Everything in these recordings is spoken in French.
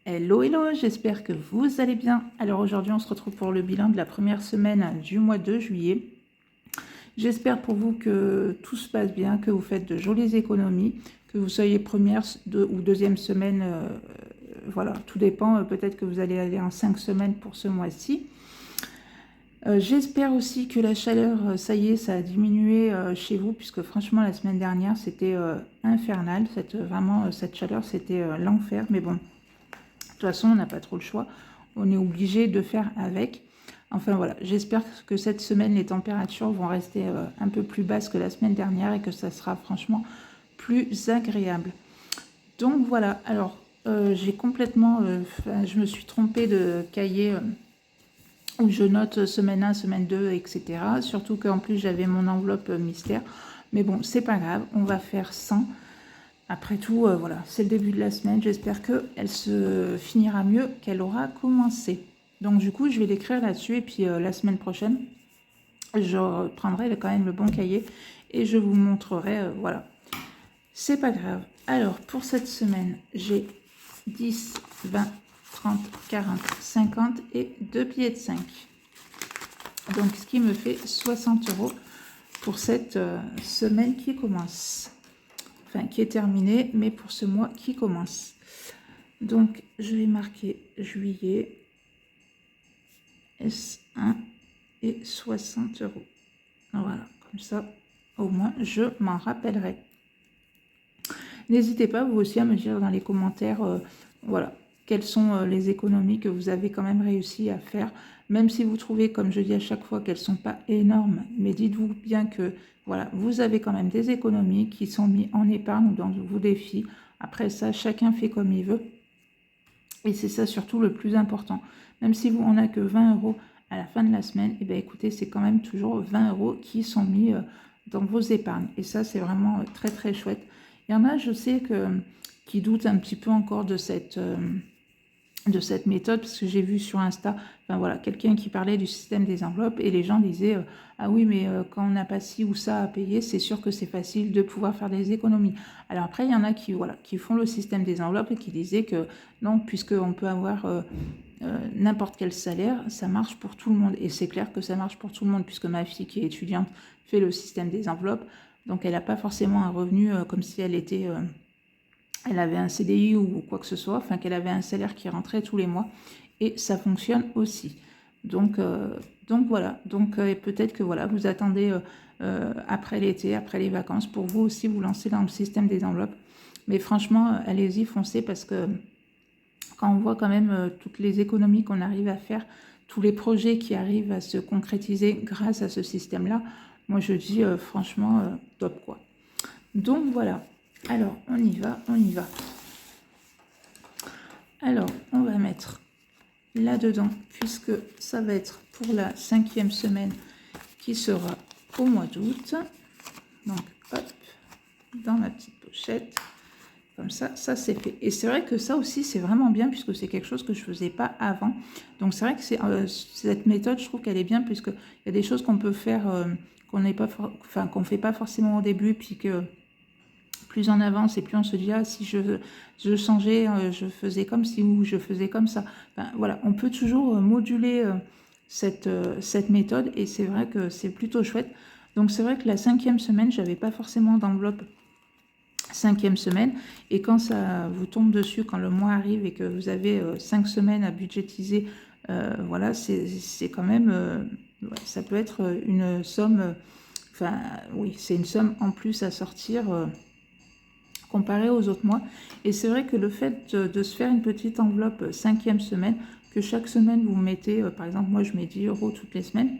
Hello, hello, j'espère que vous allez bien. Alors aujourd'hui, on se retrouve pour le bilan de la première semaine du mois de juillet. J'espère pour vous que tout se passe bien, que vous faites de jolies économies, que vous soyez première ou deuxième semaine, voilà, tout dépend. Peut-être que vous allez aller en 5 semaines pour ce mois-ci. J'espère aussi que la chaleur, ça y est, ça a diminué chez vous, puisque franchement, la semaine dernière, c'était infernal. Cette chaleur, c'était l'enfer. Mais bon, de toute façon, on n'a pas trop le choix. On est obligé de faire avec. Enfin voilà, j'espère que cette semaine, les températures vont rester un peu plus basses que la semaine dernière et que ça sera franchement plus agréable. Donc voilà, alors j'ai complètement, je me suis trompée de cahier où je note semaine 1, semaine 2, etc. Surtout qu'en plus j'avais mon enveloppe mystère. Mais bon, c'est pas grave, on va faire sans. Après tout, voilà, c'est le début de la semaine. J'espère qu'elle se finira mieux qu'elle aura commencé. Donc du coup, je vais l'écrire là-dessus. Et puis la semaine prochaine, je prendrai quand même le bon cahier. Et je vous montrerai, voilà. C'est pas grave. Alors, pour cette semaine, j'ai 10, 20, 30, 40, 50 et 2 billets de 5. Donc, ce qui me fait 60 € pour cette semaine qui commence. Enfin, qui est terminée, mais pour ce mois qui commence. Donc, je vais marquer juillet, S1 et 60 €. Voilà, comme ça, au moins, je m'en rappellerai. N'hésitez pas, vous aussi, à me dire dans les commentaires, voilà, quelles sont les économies que vous avez quand même réussi à faire. Même si vous trouvez, comme je dis à chaque fois, qu'elles ne sont pas énormes, mais dites-vous bien que voilà, vous avez quand même des économies qui sont mises en épargne ou dans vos défis. Après ça, chacun fait comme il veut. Et c'est ça surtout le plus important. Même si vous n'en avez que 20 € à la fin de la semaine, et bien écoutez, c'est quand même toujours 20 € qui sont mis dans vos épargnes. Et ça, c'est vraiment très très chouette. Il y en a, je sais, qui doutent un petit peu encore de cette méthode, parce que j'ai vu sur Insta, enfin voilà, quelqu'un qui parlait du système des enveloppes et les gens disaient ah oui, mais quand on n'a pas ci ou ça à payer, c'est sûr que c'est facile de pouvoir faire des économies. Alors après, il y en a qui font le système des enveloppes et qui disaient que non, puisqu'on peut avoir n'importe quel salaire, ça marche pour tout le monde. Et c'est clair que ça marche pour tout le monde, puisque ma fille qui est étudiante fait le système des enveloppes, donc elle n'a pas forcément un revenu comme si elle était... elle avait un CDI ou quoi que ce soit, enfin qu'elle avait un salaire qui rentrait tous les mois, et ça fonctionne aussi. Donc voilà, peut-être que voilà, vous attendez après l'été, après les vacances, pour vous aussi vous lancer dans le système des enveloppes. Mais franchement, allez-y, foncez, parce que quand on voit quand même toutes les économies qu'on arrive à faire, tous les projets qui arrivent à se concrétiser grâce à ce système-là, moi je dis franchement top quoi. Donc voilà, alors on y va, on y va. Alors on va mettre là-dedans, puisque ça va être pour la 5e semaine qui sera au mois d'août. Donc hop, dans ma petite pochette. Comme ça c'est fait. Et c'est vrai que ça aussi, c'est vraiment bien, puisque c'est quelque chose que je ne faisais pas avant. Donc c'est vrai que cette méthode, je trouve qu'elle est bien, puisqu'il y a des choses qu'on peut faire, qu'on ne fait pas forcément au début, puis que plus on avance et plus on se dit ah, si je changeais, je faisais comme si, ou je faisais comme ça. Ben, voilà, on peut toujours moduler cette méthode, et c'est vrai que c'est plutôt chouette. Donc c'est vrai que la 5e semaine, j'avais pas forcément d'enveloppe 5e semaine, et quand ça vous tombe dessus, quand le mois arrive et que vous avez 5 semaines à budgétiser, voilà, c'est quand même, ça peut être une somme, enfin oui, c'est une somme en plus à sortir comparé aux autres mois. Et c'est vrai que le fait de se faire une petite enveloppe 5e semaine, que chaque semaine vous mettez, par exemple moi je mets 10 € toutes les semaines,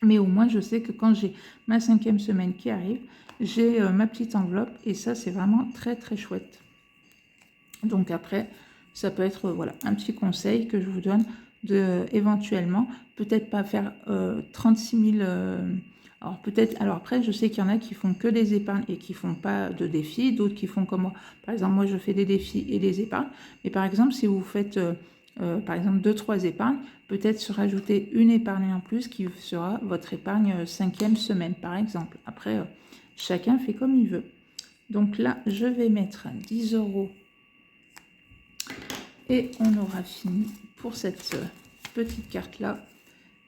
mais au moins je sais que quand j'ai ma 5e semaine qui arrive, j'ai ma petite enveloppe, et ça c'est vraiment très très chouette. Donc après, ça peut être voilà, un petit conseil que je vous donne, de éventuellement peut-être pas faire 36 000... alors peut-être, alors après je sais qu'il y en a qui font que des épargnes et qui font pas de défis, d'autres qui font comme moi. Par exemple, moi je fais des défis et des épargnes, mais par exemple si vous faites par exemple 2-3 épargnes, peut-être se rajouter une épargne en plus qui sera votre épargne 5e semaine par exemple. Après, chacun fait comme il veut. Donc là, je vais mettre 10 € Et on aura fini pour cette petite carte là.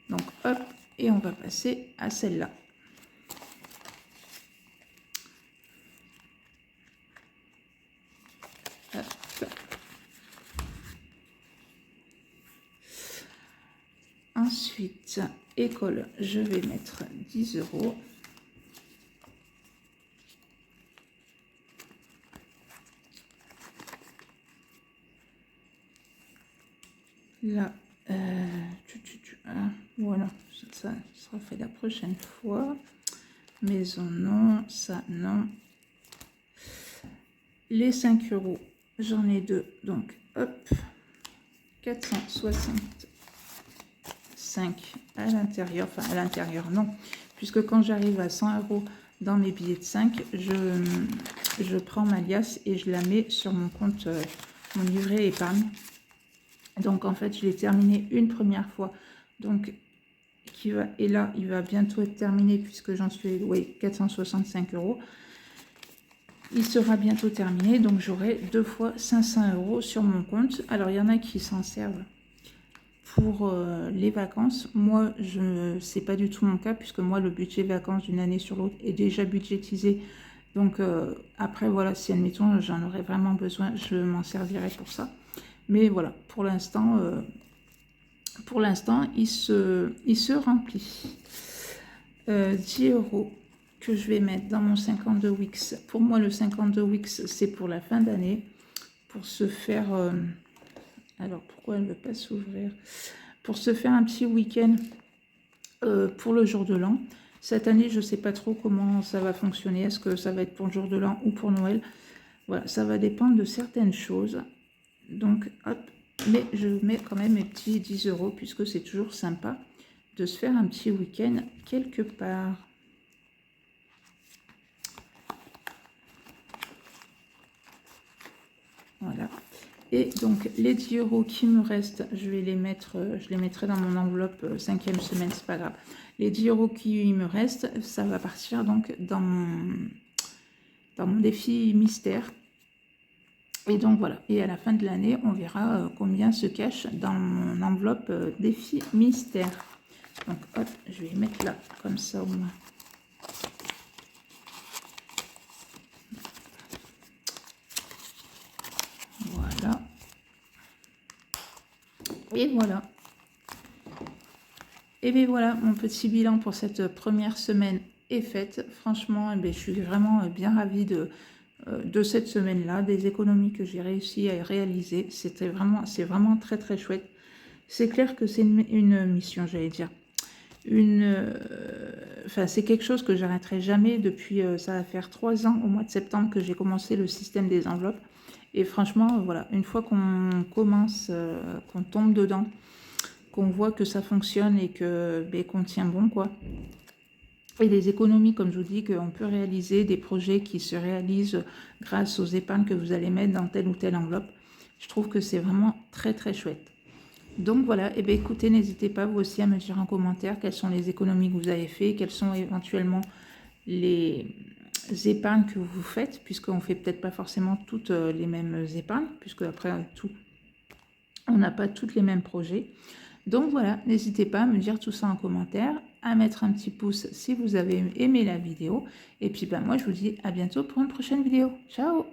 Donc hop, et on va passer à celle-là. Ensuite, école, je vais mettre 10 €. Là, voilà, ça sera fait la prochaine fois. Maison, non, ça, non. Les 5 €, j'en ai 2, donc hop, 465 à l'intérieur, enfin à l'intérieur, non, puisque quand j'arrive à 100 € dans mes billets de 5, je prends ma liasse et je la mets sur mon compte, mon livret épargne. Donc en fait, je l'ai terminé une première fois, donc et là, il va bientôt être terminé puisque j'en suis, oui, 465 €. Il sera bientôt terminé, donc j'aurai 2 fois 500 € sur mon compte. Alors, il y en a qui s'en servent pour les vacances. Moi, c'est pas du tout mon cas, puisque moi, le budget vacances d'une année sur l'autre est déjà budgétisé. Donc, après, voilà, si admettons, j'en aurais vraiment besoin, je m'en servirai pour ça. Mais voilà, pour l'instant, il se remplit. 10 € que je vais mettre dans mon 52 Wix. Pour moi, le 52 Wix, c'est pour la fin d'année. Pour se faire... alors, pourquoi elle ne veut pas s'ouvrir? Pour se faire un petit week-end pour le jour de l'an. Cette année, je ne sais pas trop comment ça va fonctionner. Est-ce que ça va être pour le jour de l'an ou pour Noël? Voilà, ça va dépendre de certaines choses. Donc, hop. Mais je mets quand même mes petits 10 € puisque c'est toujours sympa de se faire un petit week-end quelque part. Voilà. Et donc, les 10 € qui me restent, je vais les mettre, je les mettrai dans mon enveloppe 5e semaine, c'est pas grave. Les 10 € qui me restent, ça va partir donc dans mon défi mystère. Et donc, voilà. Et à la fin de l'année, on verra combien se cache dans mon enveloppe défi mystère. Donc, hop, je vais mettre là, comme ça au moins. Voilà. Et voilà. Et bien voilà, mon petit bilan pour cette première semaine est faite. Franchement, je suis vraiment bien ravie de cette semaine-là, des économies que j'ai réussi à réaliser. C'est vraiment très très chouette. C'est clair que c'est une mission, j'allais dire. Enfin, c'est quelque chose que j'arrêterai jamais depuis, ça va faire 3 ans au mois de septembre que j'ai commencé le système des enveloppes. Et franchement, voilà, une fois qu'on commence, qu'on tombe dedans, qu'on voit que ça fonctionne et qu'on tient bon, quoi. Et des économies, comme je vous dis, qu'on peut réaliser, des projets qui se réalisent grâce aux épargnes que vous allez mettre dans telle ou telle enveloppe. Je trouve que c'est vraiment très très chouette. Donc voilà, et bien écoutez, n'hésitez pas vous aussi à me dire en commentaire quelles sont les économies que vous avez fait, quelles sont éventuellement les épargnes que vous faites, puisqu'on ne fait peut-être pas forcément toutes les mêmes épargnes, puisque après tout, on n'a pas toutes les mêmes projets. Donc voilà, n'hésitez pas à me dire tout ça en commentaire, à mettre un petit pouce si vous avez aimé la vidéo. Et puis moi je vous dis à bientôt pour une prochaine vidéo. Ciao!